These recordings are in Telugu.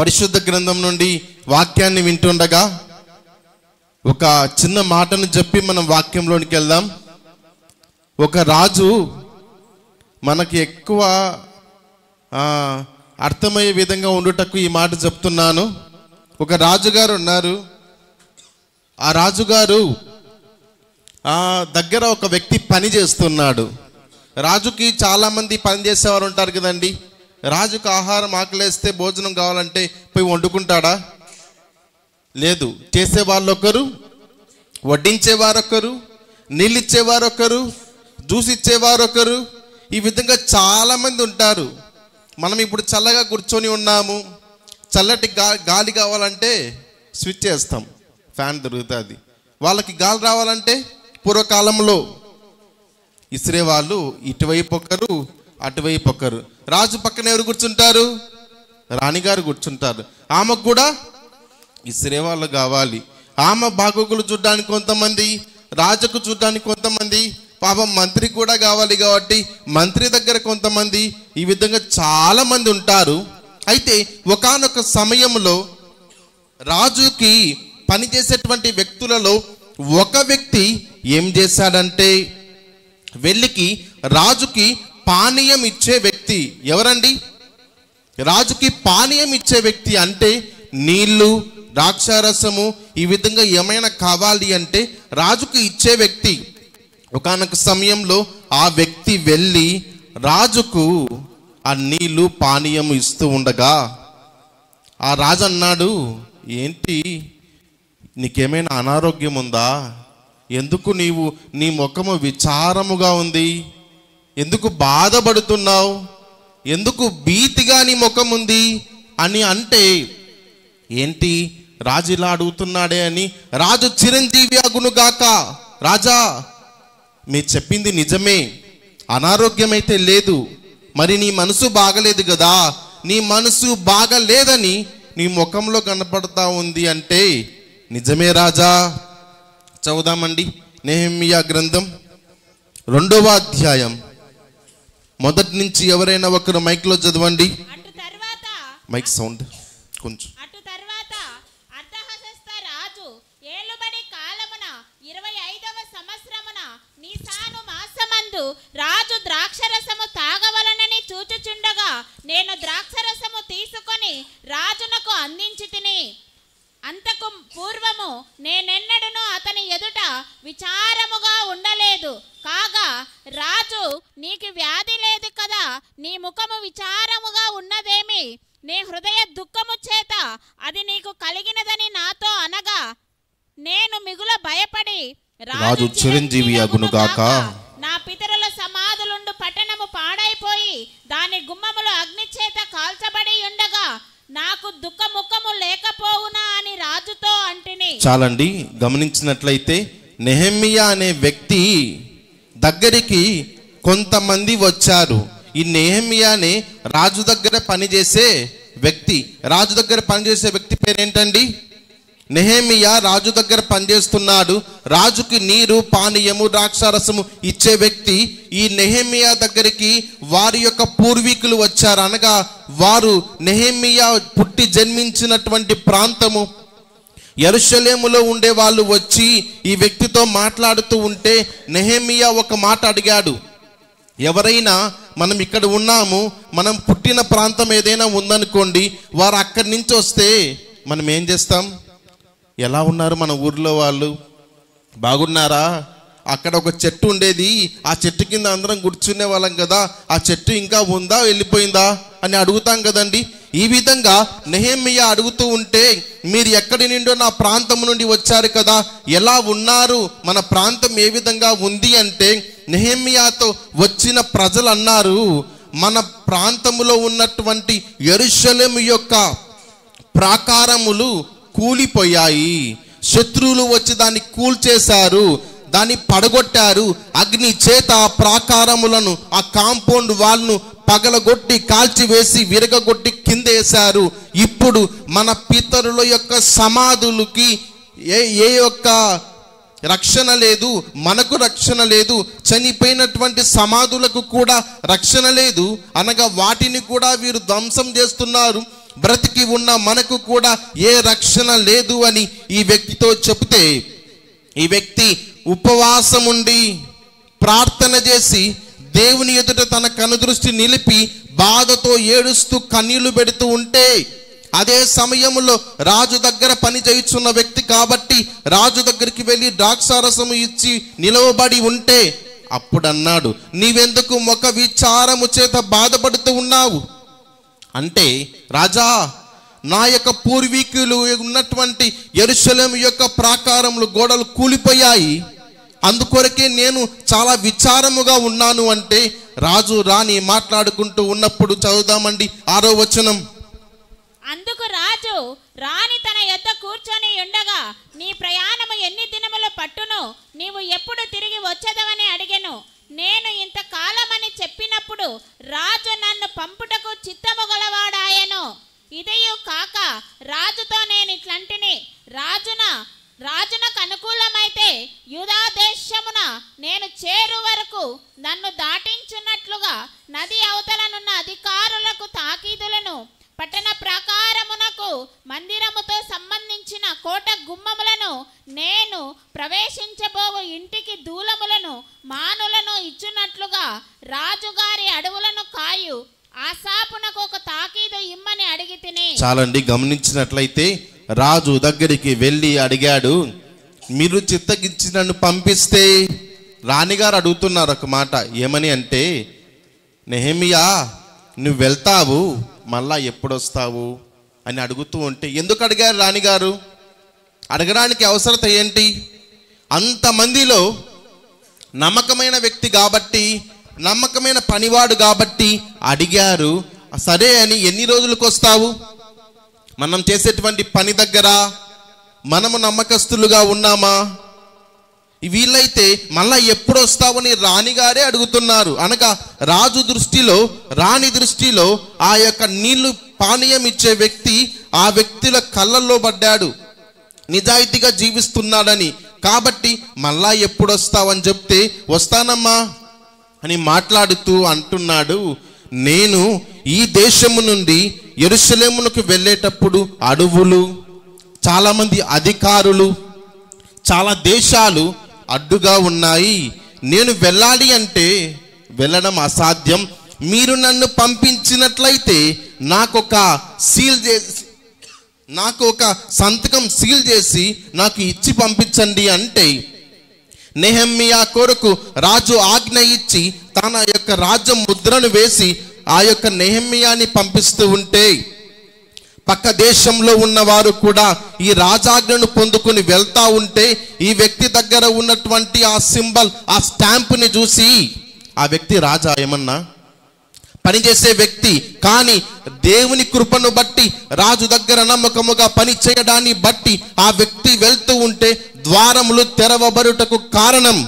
పరిశుద్ధ గ్రంథం నుండి వాక్యాన్ని వింటుండగా ఒక చిన్న మాటను చెప్పి మనం వాక్యంలోనికి వెళ్దాం. ఒక రాజు, మనకి ఎక్కువ అర్థమయ్యే విధంగా ఉండుటకు ఈ మాట చెప్తున్నాను. ఒక రాజుగారు ఉన్నారు. ఆ రాజుగారు దగ్గర ఒక వ్యక్తి పని చేస్తున్నాడు. రాజుకి చాలామంది పని చేసేవారు ఉంటారు కదండి. రాజుకు ఆహారం ఆకలేస్తే భోజనం కావాలంటే పోయి వండుకుంటాడా? లేదు. చేసేవాళ్ళు ఒకరు, వడ్డించేవారు ఒకరు, నీళ్ళు ఇచ్చేవారు ఒకరు, జ్యూస్ ఇచ్చేవారు ఒకరు. ఈ విధంగా చాలామంది ఉంటారు. మనం ఇప్పుడు చల్లగా కూర్చొని ఉన్నాము. చల్లటి గాలి కావాలంటే స్విచ్ చేస్తాం, ఫ్యాన్ దొరుకుతుంది. వాళ్ళకి గాలి రావాలంటే పూర్వకాలంలో ఇసిరేవాళ్ళు ఇటువైపు ఒకరు, అటువైపు ఒకరు. రాజు పక్కన ఎవరు కూర్చుంటారు? రాణిగారు కూర్చుంటారు. ఆమెకు కూడా ఇసిరేవాళ్ళు కావాలి. ఆమె బాగోగులు చూడడానికి కొంతమంది, రాజుకు చూడడానికి కొంతమంది, పాపం మంత్రి కూడా కావాలి కాబట్టి మంత్రి దగ్గర కొంతమంది. ఈ విధంగా చాలా మంది ఉంటారు. అయితే ఒకానొక సమయంలో రాజుకి పనిచేసేటువంటి వ్యక్తులలో ఒక వ్యక్తి ఏం చేశాడంటే, వెళ్ళికి రాజుకి పానీయం ఇచ్చే వ్యక్తి. ఎవరండి? రాజుకి పానీయం ఇచ్చే వ్యక్తి అంటే నీళ్లు, ద్రాక్షారసము, ఈ విధంగా ఏమైనా కావాలి అంటే రాజుకు ఇచ్చే వ్యక్తి. ఒకానొక సమయంలో ఆ వ్యక్తి వెళ్ళి రాజుకు ఆ నీళ్లు, పానీయం ఇస్తూ ఉండగా ఆ రాజు అన్నాడు, ఏంటి నీకేమైనా అనారోగ్యం ఉందా? ఎందుకు నీ ముఖము విచారముగా ఉంది? ఎందుకు బాధపడుతున్నావు? ఎందుకు భీతిగా నీ ముఖం ఉంది అని అంటే, ఏంటి రాజు ఇలా అడుగుతున్నాడే అని, రాజు చిరంజీవి అగునుగాక, రాజా మీరు చెప్పింది నిజమే, అనారోగ్యం అయితే లేదు, మరి నీ మనసు బాగలేదు కదా, నీ మనసు బాగలేదని నీ ముఖంలో కనపడతా ఉంది అంటే నిజమే రాజా. చదువుదామండి. నెహెమ్యా గ్రంథం 2వ అధ్యాయం మొదటి నుంచి ఎవరైనా ఒకరు మైక్లో చదవండి. మైక్ సౌండ్ కొంచెం. అటు తర్వాత అర్తహషస్త రాజు ఏలుబడి కాలమున 25వ సంవత్సరమున నీసాను మాసమందు రాజు ద్రాక్షరసము తాగవలనని చూచుచుండగా నేను ద్రాక్షరసము తీసుకొని రాజునకు అందించితిని. అంతకు పూర్వము నేనెన్నడను అతని ఎదుట విచారముగా ఉండలేదు. కాగా రాజు, నీకు వ్యాధి లేదు కదా, నీ ముఖము విచారముగా ఉన్నదేమి? నీ హృదయ దుఃఖము చేత అది నీకు కలిగినదని నాతో అనగా నేను మిగుల భయపడి, రాజు చిరంజీవి అగునుగాక, నా పితరుల సమాధులుండు పట్టణము పాడైపోయి దాని గుమ్మములు అగ్ని చేత కాల్చబడి ఉండగా నాకు దుఃఖముఖము లేకపోవునా అని రాజుతో అంటిని. చాలండి. గమనించినట్లయితే నెహెమ్యా అనే వ్యక్తి దగ్గరికి కొంతమంది వచ్చారు. ఈ నెహెమ్యానే రాజు దగ్గర పనిచేసే వ్యక్తి. రాజు దగ్గర పనిచేసే వ్యక్తి పేరేంటండి? నెహెమ్యా రాజు దగ్గర పనిచేస్తున్నాడు. రాజుకి నీరు, పానీయము, ద్రాక్షారసము ఇచ్చే వ్యక్తి. ఈ నెహెమ్యా దగ్గరికి వారి యొక్క పూర్వీకులు వచ్చారు. అనగా వారు నెహెమ్యా పుట్టి జన్మించినటువంటి ప్రాంతము యెరూషలేములో ఉండే వాళ్ళు వచ్చి ఈ వ్యక్తితో మాట్లాడుతూ ఉంటే నెహెమ్యా ఒక మాట అడిగాడు. ఎవరైనా మనం ఇక్కడ ఉన్నాము, మనం పుట్టిన ప్రాంతం ఏదైనా ఉందనుకోండి, వారు అక్కడి నుంచి వస్తే మనం ఏం చేస్తాం? ఎలా ఉన్నారు మన ఊర్లో వాళ్ళు, బాగున్నారా? అక్కడ ఒక చెట్టు ఉండేది, ఆ చెట్టు కింద అందరం కూర్చునే వాళ్ళం కదా, ఆ చెట్టు ఇంకా ఉందా, వెళ్ళిపోయిందా అని అడుగుతాం కదండి. ఈ విధంగా నెహెమ్యా అడుగుతూ ఉంటే, మీరు ఎక్కడి నుండో నా ప్రాంతం నుండి వచ్చారు కదా, ఎలా ఉన్నారు, మన ప్రాంతం ఏ విధంగా ఉంది అంటే నెహెమ్యాతో వచ్చిన ప్రజలు అన్నారు, మన ప్రాంతములో ఉన్నటువంటి యెరూషలేము యొక్క ప్రాకారములు కూలిపోయాయి, శత్రువులు వచ్చి దాన్ని కూల్చేశారు, దాన్ని పడగొట్టారు, అగ్ని చేత ఆ ప్రాకారములను, ఆ కాంపౌండ్ వాళ్ళను పగలగొట్టి కాల్చివేసి విరగగొట్టి కిందేశారు. ఇప్పుడు మన పితరుల యొక్క సమాధులకి ఏ యొక్క రక్షణ లేదు, మనకు రక్షణ లేదు, చనిపోయినటువంటి సమాధులకు కూడా రక్షణ లేదు. అనగా వాటిని కూడా వీరు ధ్వంసం చేస్తున్నారు. బ్రతికి ఉన్న మనకు కూడా ఏ రక్షణ లేదు అని ఈ వ్యక్తితో చెబితే, ఈ వ్యక్తి ఉపవాసం ఉండి ప్రార్థన చేసి దేవుని ఎదుట తన కనుదృష్టి నిలిపి బాధతో ఏడుస్తూ కన్నీళ్లు పెడుతూ ఉంటే, అదే సమయంలో రాజు దగ్గర పని చేయుచున్న వ్యక్తి కాబట్టి రాజు దగ్గరికి వెళ్ళి ద్రాక్షారసము ఇచ్చి నిలవబడి ఉంటే, అప్పుడు అన్నాడు, నీవెందుకు ముఖ విచారము చేత బాధపడుతూ ఉన్నావు అంటే, రాజా, నా యొక్క పూర్వీకులు ఉన్నటువంటి యెరూషలేము యొక్క ప్రాకారములు గోడలు కూలిపోయాయి, అందుకొరకే నేను చాలా విచారముగా ఉన్నాను అంటే, రాజు రాణి మాట్లాడుకుంటూ ఉన్నప్పుడు చదువుదామండి 6వ వచనం. అందుకు రాజు రాణి తన యొద్ద కూర్చొని ఉండగా, నీ ప్రయాణము ఎన్ని దినములు పట్టును, నీవు ఎప్పుడు తిరిగి వచ్చేదవని అడిగెను. నేను ఇంతకాలమని చెప్పినప్పుడు రాజు నన్ను పంపుటకు చిత్తము గలవాడాయెను. ఇదియు కాక రాజుతో నేను ఇట్లంటిని, రాజునకు అనుకూలమైతే యూదా దేశమున నేను చేరు వరకు నన్ను దాటించున్నట్లుగా నది అవతలనున్న అధికారులకు తాకీదులను, పట్టణ ప్రాకారమునకు మందిరముతో సంబంధించిన కోట గుమ్మములను, నేను ప్రవేశించబోవు ఇంటికి దూలములను మానులను ఇచ్చున్నట్లుగా రాజుగారి అడవులను కాయు ఆసాపునకు ఒక తాకీదు ఇమ్మని అడిగి తిని. చాలండి, గమనించినట్లయితే రాజు దగ్గరికి వెళ్ళి అడిగాడు, మీరు చిత్తగించి నన్ను పంపిస్తే, రాణిగారు అడుగుతున్నారు ఒక మాట, ఏమని అంటే, నెహెమియా నువ్వు వెళ్తావు, మళ్ళా ఎప్పుడు వస్తావు అని అడుగుతూ ఉంటే, ఎందుకు అడిగారు రాణిగారు? అడగడానికి అవసరత ఏంటి? అంతమందిలో నమ్మకమైన వ్యక్తి కాబట్టి, నమ్మకమైన పనివాడు కాబట్టి అడిగారు. సరే అని, ఎన్ని రోజులకు వస్తావు? మనం చేసేటువంటి పని దగ్గర మనము నమ్మకస్తులుగా ఉన్నామా? వీళ్ళైతే మళ్ళా ఎప్పుడు వస్తావని రాణిగారే అడుగుతున్నారు. అనగా రాజు దృష్టిలో, రాణి దృష్టిలో ఆ యొక్క నీళ్లు పానీయం ఇచ్చే వ్యక్తి ఆ వ్యక్తుల కళ్ళల్లో పడ్డాడు, నిజాయితీగా జీవిస్తున్నాడని. కాబట్టి మళ్ళా ఎప్పుడు వస్తావని చెప్తే, వస్తానమ్మా అని మాట్లాడుతూ అంటున్నాడు, నేను ఈ దేశము నుండి యెరూషలేమునకు వెళ్ళేటప్పుడు అడవులు, చాలామంది అధికారులు, చాలా దేశాలు అడ్డుగా ఉన్నాయి. నేను వెళ్ళాలి అంటే వెళ్ళడం అసాధ్యం. మీరు నన్ను పంపించినట్లయితే నాకు ఒక సంతకం సీల్ చేసి నాకు ఇచ్చి పంపించండి అంటే, నెహెమ్యా కొరకు రాజు ఆజ్ఞ ఇచ్చి తన యొక్క రాజ్యం ముద్రను వేసి ఆ యొక్క నెహెమ్యాని పంపిస్తూ ఉంటే, పక్క దేశంలో ఉన్నవారు కూడా ఈ రాజాజ్ఞను పొందుకుని వెళ్తా ఉంటే, ఈ వ్యక్తి దగ్గర ఉన్నటువంటి ఆ సింబల్, ఆ స్టాంపుని చూసి ఆ వ్యక్తి రాజా ఏమన్నా పనిచేసే వ్యక్తి, కానీ దేవుని కృపను బట్టి, రాజు దగ్గర నమ్మకముగా పని చేయడాన్ని బట్టి ఆ వ్యక్తి వెళ్తూ ఉంటే ద్వారములు తెరవబడుటకు కారణం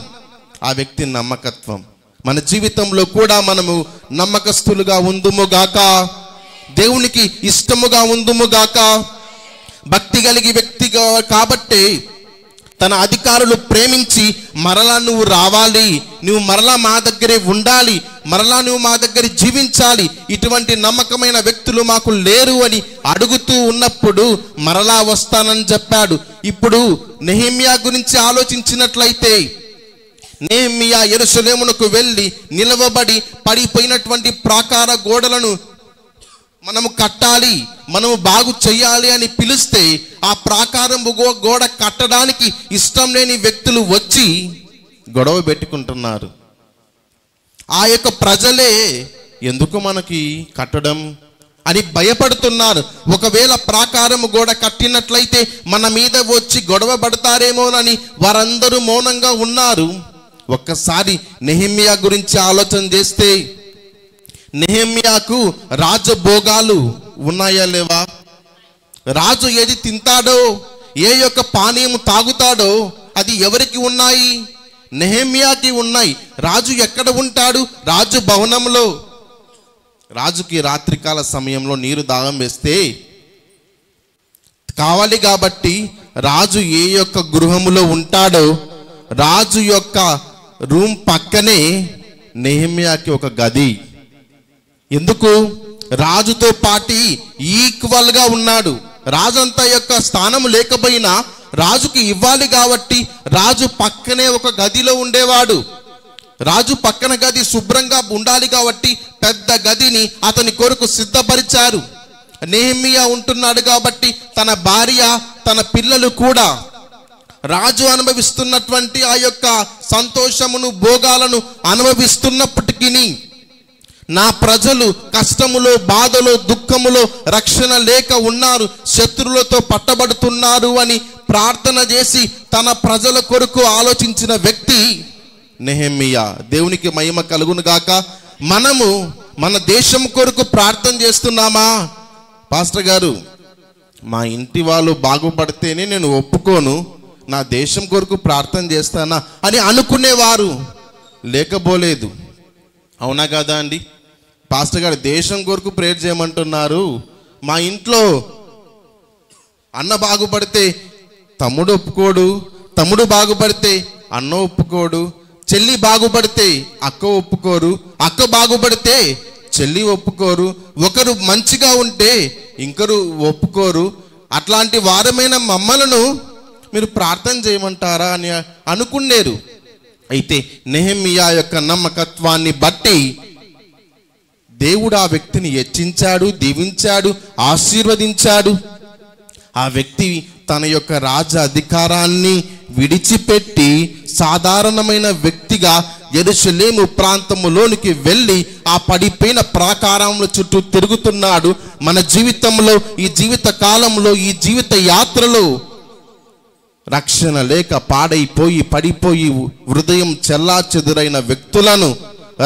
ఆ వ్యక్తి నమ్మకత్వం. మన జీవితంలో కూడా మనము నమ్మకస్తులుగా ఉందుముగాక, దేవునికి ఇష్టముగా ఉందుముగాక. భక్తి కలిగి వ్యక్తిగా కాబట్టి తన అధికారులు ప్రేమించి, మరలా నువ్వు రావాలి, నువ్వు మరలా మా దగ్గరే ఉండాలి, మరలా నువ్వు మా దగ్గర జీవించాలి, ఇటువంటి నమ్మకమైన వ్యక్తులు మాకు లేరు అని అడుగుతూ ఉన్నప్పుడు మరలా వస్తానని చెప్పాడు. ఇప్పుడు నెహెమ్యా గురించి ఆలోచించినట్లయితే, నెహెమ్యా యెరూషలేమునకు వెళ్ళి నిలవబడి పడిపోయినటువంటి ప్రాకార గోడలను మనము కట్టాలి, మనము బాగు చెయ్యాలి అని పిలిస్తే, ఆ ప్రాకారం గోడ కట్టడానికి ఇష్టం లేని వ్యక్తులు వచ్చి గొడవ పెట్టుకుంటున్నారు. ఆ యొక్క ప్రజలే ఎందుకు మనకి కట్టడం అని భయపడుతున్నారు. ఒకవేళ ప్రాకారం గోడ కట్టినట్లయితే మన మీద వచ్చి గొడవ పడతారేమోనని వారందరూ మౌనంగా ఉన్నారు. ఒక్కసారి నెహెమ్యా గురించి ఆలోచన చేస్తే, నెహెమ్యాకు రాజభోగాలు ఉన్నాయా లేవా? రాజు ఏది తింటాడో, ఏ యొక్క పానీయం తాగుతాడో అది ఎవరికి ఉన్నాయి? నెహెమ్యాకి ఉన్నాయి. రాజు ఎక్కడ ఉంటాడు? రాజు భవనంలో. రాజుకి రాత్రికాల సమయంలో నీరు దాహం వేస్తే కావాలి కాబట్టి రాజు ఏ యొక్క గృహములో ఉంటాడో, రాజు యొక్క రూమ్ పక్కనే నెహెమ్యాకి ఒక గది. ఎందుకు? రాజుతో పాటి ఈక్వల్ గా ఉన్నాడు. రాజంతా యొక్క స్థానం లేకపోయినా రాజుకి ఇవ్వాలి కాబట్టి రాజు పక్కనే ఒక గదిలో ఉండేవాడు. రాజు పక్కన గది శుభ్రంగా ఉండాలి కాబట్టి పెద్ద గదిని అతని కొరకు సిద్ధపరిచారు. నెహెమ్యా ఉంటున్నాడు కాబట్టి తన భార్య, తన పిల్లలు కూడా రాజు అనుభవిస్తున్నటువంటి ఆ యొక్క సంతోషమును, భోగాలను అనుభవిస్తున్నప్పటికీ నా ప్రజలు కష్టములో, బాధలో, దుఃఖములో రక్షణ లేక ఉన్నారు, శత్రువులతో పట్టబడుతున్నారు అని ప్రార్థన చేసి తన ప్రజల కొరకు ఆలోచించిన వ్యక్తి నెహెమ్యా. దేవునికి మహిమ కలుగును గాక. మనము మన దేశం కొరకు ప్రార్థన చేస్తున్నామా? పాస్టర్ గారు, మా ఇంటి వాళ్ళు బాగుపడితేనే నేను ఒప్పుకోను, నా దేశం కొరకు ప్రార్థన చేస్తానా అని అనుకునేవారు లేకపోలేదు. అవునా కదా అండి? పాస్టర్ గారు దేశం కొరకు ప్రేయర్ చేయమంటున్నారు, మా ఇంట్లో అన్న బాగుపడితే తమ్ముడు ఒప్పుకోడు, తమ్ముడు బాగుపడితే అన్న ఒప్పుకోడు, చెల్లి బాగుపడితే అక్క ఒప్పుకోరు, అక్క బాగుపడితే చెల్లి ఒప్పుకోరు, ఒకరు మంచిగా ఉంటే ఇంకరు ఒప్పుకోరు. అట్లాంటి వారమైన మమ్మలను మీరు ప్రార్థన చేయమంటారా అని అనుకునేరు. అయితే నెహెమ్యా యొక్క నమ్మకత్వాన్ని బట్టి దేవుడు ఆ వ్యక్తిని హెచ్చించాడు, దీవించాడు, ఆశీర్వదించాడు. ఆ వ్యక్తి తన యొక్క రాజ అధికారాన్ని విడిచిపెట్టి సాధారణమైన వ్యక్తిగా యెరూషలేము ప్రాంతములోనికి వెళ్ళి ఆ పడిపోయిన ప్రాకారముల చుట్టూ తిరుగుతున్నాడు. మన జీవితంలో, ఈ జీవిత కాలంలో, ఈ జీవిత యాత్రలో రక్షణ లేక పాడైపోయి పడిపోయి హృదయం చెల్లాచెదురైన వ్యక్తులను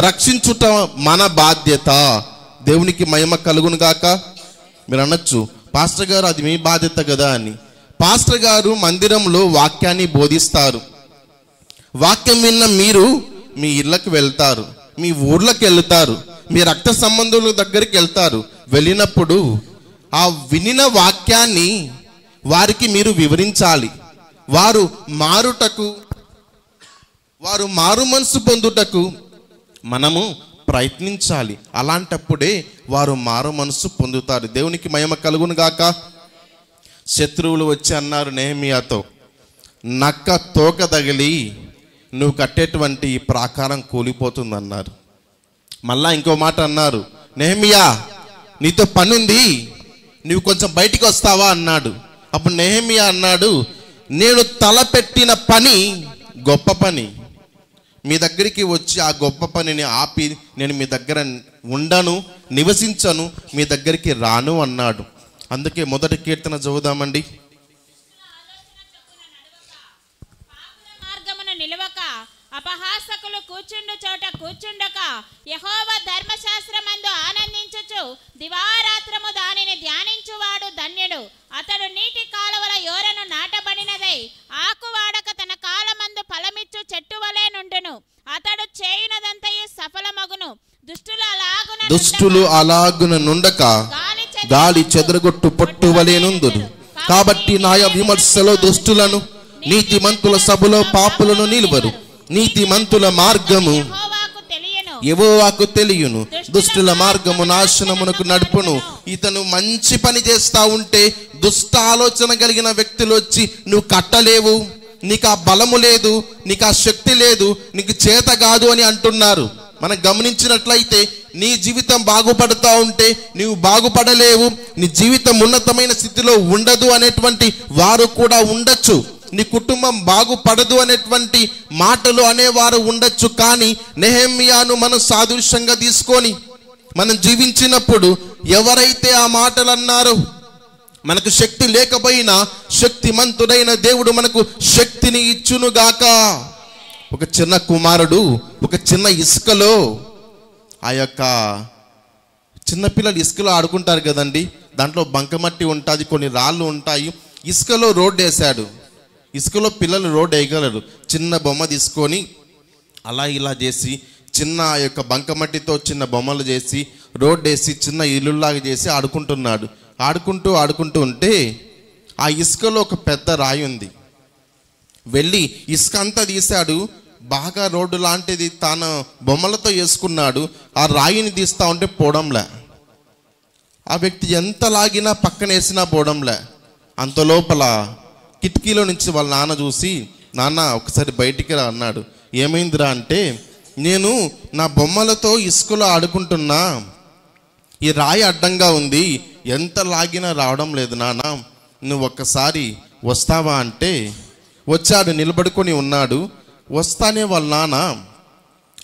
రక్షించుట మన బాధ్యత. దేవునికి మహిమ కలుగును గాక. మీరు అనొచ్చు, పాస్టర్ గారు అది మీ బాధ్యత కదా అని. పాస్టర్ గారు మందిరంలో వాక్యాన్ని బోధిస్తారు. వాక్యం విన్న మీరు మీ ఇళ్ళకి వెళ్తారు, మీ ఊర్లకు వెళ్తారు, మీ రక్త సంబంధుల దగ్గరికి వెళ్తారు. వెళ్ళినప్పుడు ఆ వినిన వాక్యాన్ని వారికి మీరు వివరించాలి. వారు మారుటకు, వారు మారు మనసు పొందుటకు మనము ప్రయత్నించాలి. అలాంటప్పుడే వారు మారు మనసు పొందుతారు. దేవునికి మహిమ కలుగును గాక. శత్రువులు వచ్చి అన్నారు నెహెమ్యాతో, నక్క తోక తగిలి నువ్వు కట్టేటువంటి ఈ ప్రాకారం కూలిపోతుంది అన్నారు. మళ్ళా ఇంకో మాట అన్నారు, నెహెమ్యా నీతో పని ఉంది, నువ్వు కొంచెం బయటికి వస్తావా అన్నాడు. అప్పుడు నెహెమ్యా అన్నాడు, నేను తలపెట్టిన పని గొప్ప పని, మీ దగ్గరికి వచ్చి ఆ గొప్ప పనిని ఆపి నేను మీ దగ్గర ఉండను, నివసించను, మీ దగ్గరికి రాను అన్నాడు. అందుకే మొదటి కీర్తన చదువుదామండి. మార్గమున నిలవక అపహాసకులు కూర్చుండు చోట కూర్చుండక యెహోవా ధర్మశాస్త్రమందు ఆనందించుచు దివారాత్రము దానిని ధ్యానించువాడు ధన్యుడు. అతడు నీటి కాలువల యోరను నాటబడినదై ఆకువాడక తన కాలమందు ఫలమిచ్చు చెట్టు వలె నుండును. అతడు చేయునదంతయు సఫలమగును. దుష్టులు అలాగున నుండక గాలి చెదరగొట్టు పొట్టు వలె నుందురు. కాబట్టి న్యాయ విమర్శలో దుష్టులను, నీతిమంతుల సభలో పాపులను నిలువరు. నీతిమంతుల మార్గము యెహోవాకు తెలియను, దుష్టుల మార్గము నాశనమునకు నడుపును. ఇతను మంచి పని చేస్తా ఉంటే దుష్ట ఆలోచన కలిగిన వ్యక్తులు వచ్చి నువ్వు కట్టలేవు, నీకు ఆ బలము లేదు, నీకు ఆ శక్తి లేదు, నీకు చేత కాదు అని అంటున్నారు. మనం గమనించినట్లయితే నీ జీవితం బాగుపడుతూ ఉంటే నీవు బాగుపడలేవు, నీ జీవితం ఉన్నతమైన స్థితిలో ఉండదు అనేటువంటి వారు కూడా ఉండొచ్చు. నీ కుటుంబం బాగుపడదు అనేటువంటి మాటలు అనేవారు ఉండొచ్చు. కానీ నెహెమ్యాను మనం సాదృశ్యంగా తీసుకొని మనం జీవించినప్పుడు ఎవరైతే ఆ మాటలు అన్నారో, మనకు శక్తి లేకపోయినా శక్తిమంతుడైన దేవుడు మనకు శక్తిని ఇచ్చునుగాక. ఒక చిన్న కుమారుడు ఒక చిన్న ఇసుకలో, ఆ యొక్క చిన్నపిల్లలు ఇసుకలో ఆడుకుంటారు కదండి, దాంట్లో బంకమట్టి ఉంటుంది, కొన్ని రాళ్ళు ఉంటాయి. ఇసుకలో రోడ్డు వేశాడు. ఇసుకలో పిల్లలు రోడ్డు వేయగలరు. చిన్న బొమ్మ తీసుకొని అలా ఇలా చేసి చిన్న ఆ యొక్క బంకమట్టితో చిన్న బొమ్మలు చేసి రోడ్డు వేసి చిన్న ఇల్లులాగా చేసి ఆడుకుంటున్నాడు. ఆడుకుంటూ ఉంటే ఆ ఇసుకలో ఒక పెద్ద రాయి ఉంది. వెళ్ళి ఇసుక అంతా తీశాడు, బాగా రోడ్డు లాంటిది తన బొమ్మలతో వేసుకున్నాడు. ఆ రాయిని తీస్తా ఉంటే పోవడంలే. ఆ వ్యక్తి ఎంత లాగినా పక్కన వేసినా పోవడంలే. అంత లోపల కిటికీలో నుంచి వాళ్ళ నాన్న చూసి, నాన్న ఒకసారి బయటికి రా అన్నాడు. ఏమైందిరా అంటే, నేను నా బొమ్మలతో ఇసుకలో ఆడుకుంటున్నా, ఈ రాయి అడ్డంగా ఉంది, ఎంత లాగినా రావడం లేదు నాన్న, నువ్వు ఒక్కసారి వస్తావా అంటే వచ్చాడు. నిలబడుకొని ఉన్నాడు. వస్తానే వాళ్ళ నాన్న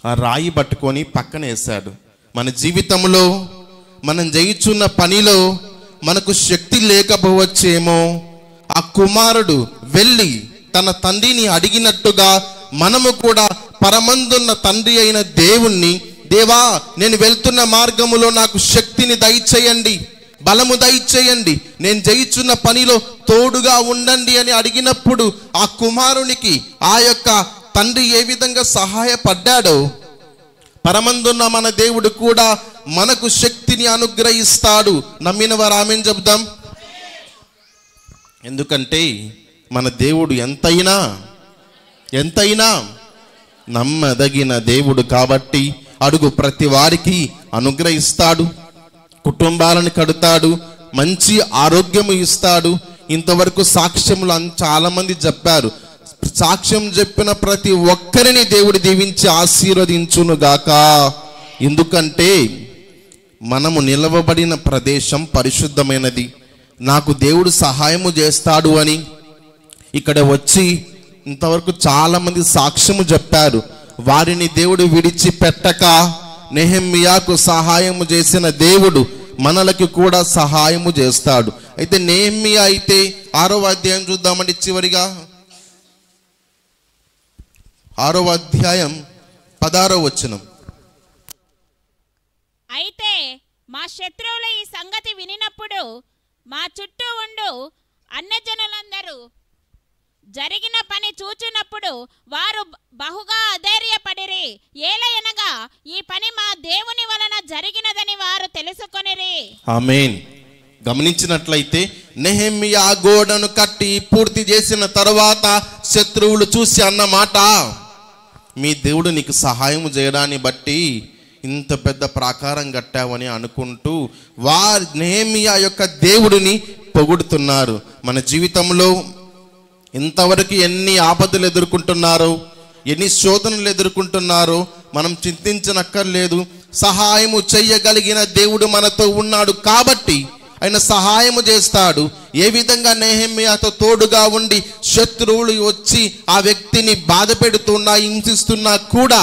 ఆ రాయి పట్టుకొని పక్కన వేశాడు. మన జీవితంలో మనం చేయుచున్న పనిలో మనకు శక్తి లేకపోవచ్చేమో, ఆ కుమారుడు వెళ్ళి తన తండ్రిని అడిగినట్టుగా మనము కూడా పరమందున్న తండ్రి అయిన దేవుణ్ణి, దేవా నేను వెళ్తున్న మార్గములో నాకు శక్తిని దయచేయండి, బలము దయచేయండి, నేను చేయుచున్న పనిలో తోడుగా ఉండండి అని అడిగినప్పుడు ఆ కుమారునికి ఆ యొక్క తండ్రి ఏ విధంగా సహాయపడ్డాడో, పరమందున్న మన దేవుడు కూడా మనకు శక్తిని అనుగ్రహిస్తాడు. నమ్మిన వారు ఆమేన్ చెప్దాం. ఎందుకంటే మన దేవుడు ఎంతైనా నమ్మదగిన దేవుడు కాబట్టి అడుగు ప్రతి వారికి అనుగ్రహిస్తాడు, కుటుంబాలను కడతాడు, మంచి ఆరోగ్యము ఇస్తాడు. ఇంతవరకు సాక్ష్యములు చాలా మంది చెప్పారు. సాక్ష్యం చెప్పిన ప్రతి ఒక్కరిని దేవుడు దీవించి ఆశీర్వదించును గాక. ఎందుకంటే మనము నిలవబడిన ప్రదేశం పరిశుద్ధమైనది, నాకు దేవుడు సహాయము చేస్తాడు అని ఇక్కడ వచ్చి ఇంతవరకు చాలా మంది సాక్ష్యము చెప్పారు. వారిని దేవుడు విడిచిపెట్టక నెహెమ్యాకు సహాయము చేసిన దేవుడు మనలకి కూడా సహాయము చేస్తాడు. అయితే నెహెమ్యా అయితే 6వ అధ్యాయం చూద్దామండి. చివరిగా 6వ అధ్యాయం 16వ వచనం. అయితే మా శత్రువులు ఈ సంగతి వినినప్పుడు మా చుట్టూ ఉండు అన్యజనులందరూ జరిగిన పని చూచున్నప్పుడు వారు బహుగా అధైర్యపడిరి. ఏలయనగా ఈ పని మా దేవుని వలన జరిగినదని వారు తెలుసుకొనిరి. ఆమేన్. గమనించినట్లయితే నెహెమ్యా గోడను కట్టి పూర్తి చేసిన తర్వాత శత్రువులు చూసి అన్నమాట, మీ దేవుడు నీకు సహాయం చేయడాన్ని బట్టి ఇంత పెద్ద ప్రాకారం కట్టావని అనుకుంటూ నెహెమ్యా యొక్క దేవుడిని పొగుడుతున్నారు. మన జీవితంలో ఇంతవరకు ఎన్ని ఆపదలు ఎదుర్కొంటున్నారో, ఎన్ని శోధనలు ఎదుర్కొంటున్నారో మనం చింతించనక్కర్లేదు. సహాయము చెయ్యగలిగిన దేవుడు మనతో ఉన్నాడు కాబట్టి ఆయన సహాయము చేస్తాడు. ఏ విధంగా నెహెమ్యాతో తోడుగా ఉండి శత్రువులు వచ్చి ఆ వ్యక్తిని బాధ పెడుతున్నా, హింసిస్తున్నా కూడా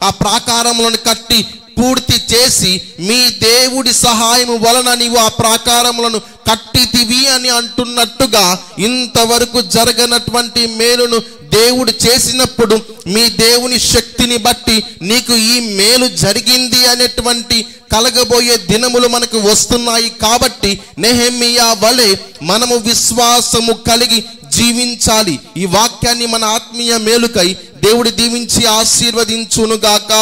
ఆ ప్రాకారములను కట్టి పూర్తి చేసి మీ దేవుడి సహాయము వలన నీవు ఆ ప్రాకారములను కట్టితివి అని అంటున్నట్టుగా ఇంతవరకు జరగనటువంటి మేలును దేవుడు చేసినప్పుడు మీ దేవుని శక్తిని బట్టి నీకు ఈ మేలు జరిగింది అనేటువంటి కలగబోయే దినములు మనకు వస్తున్నాయి. కాబట్టి నెహెమ్యా వలె మనము విశ్వాసము కలిగి జీవించాలి. ఈ వాక్యాన్ని మన ఆత్మీయ మేలుకై దేవుడు దీవించి ఆశీర్వదించునుగాక.